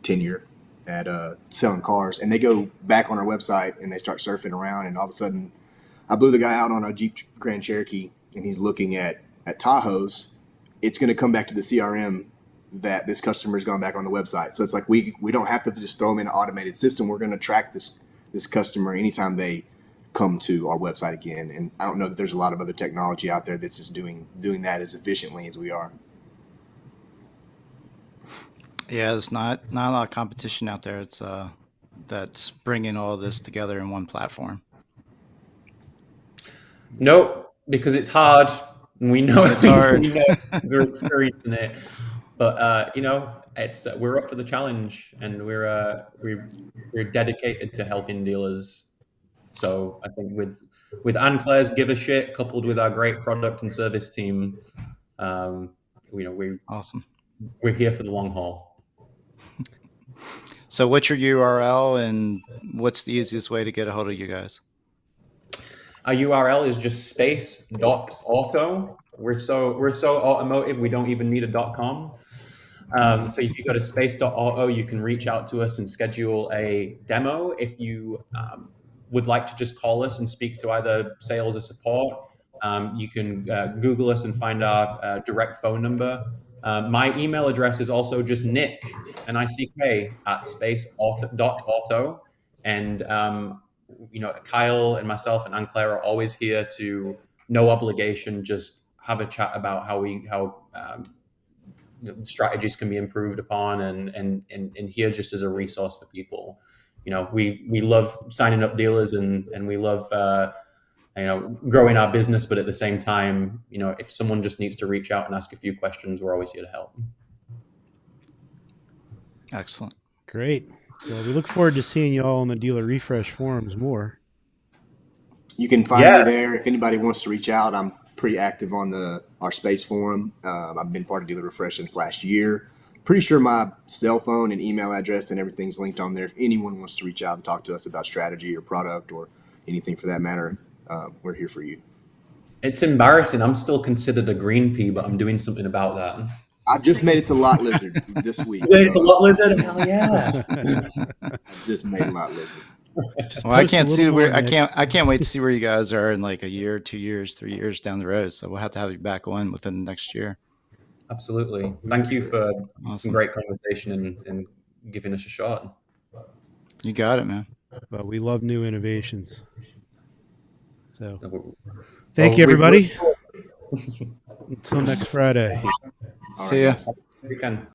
tenure at selling cars, and they go back on our website and they start surfing around, and all of a sudden I blew the guy out on a Jeep Grand Cherokee and he's looking at Tahoes, it's going to come back to the CRM that this customer's gone back on the website. So it's like we don't have to just throw them in an automated system. We're going to track this customer anytime they come to our website again. And I don't know that there's a lot of other technology out there that's just doing that as efficiently as we are. Yeah, there's not a lot of competition out there. It's that's bringing all this together in one platform. Nope, because it's hard. And we know It's hard. We know we're experiencing it. But it's we're up for the challenge, and we're dedicated to helping dealers. So I think with Ann Claire's give a shit coupled with our great product and service team, Awesome. We're here for the long haul. So what's your URL and what's the easiest way to get a hold of you guys? Our URL is just space.auto. We're so automotive, we don't even need a .com. So if you go to space.auto, you can reach out to us and schedule a demo. If you would like to just call us and speak to either sales or support, you can Google us and find our direct phone number. My email address is also just Nick, Nick, at space.auto. And Kyle and myself and Ann Claire are always here to, no obligation, just have a chat about how strategies can be improved upon, and here just as a resource for people. We love signing up dealers and we love growing our business, but at the same time, if someone just needs to reach out and ask a few questions, we're always here to help. Excellent. Great. Well, we look forward to seeing you all on the DealerRefresh forums more. You can find me there. If anybody wants to reach out, I'm pretty active on our space forum. I've been part of DealerRefresh since last year. Pretty sure my cell phone and email address and everything's linked on there. If anyone wants to reach out and talk to us about strategy or product or anything for that matter, we're here for you. It's embarrassing. I'm still considered a green pea, but I'm doing something about that. I just made it to Lot Lizard this week. You made it to Lot Lizard? Hell yeah! I just made Lot Lizard. Well, I can't see where I can't wait to see where you guys are in like a year, 2 years, 3 years down the road. So we'll have to have you back on within the next year. Absolutely. Thank you for some great conversation and giving us a shot. You got it, man. Well, we love new innovations. So thank you, everybody. Until next Friday. See ya. Weekend.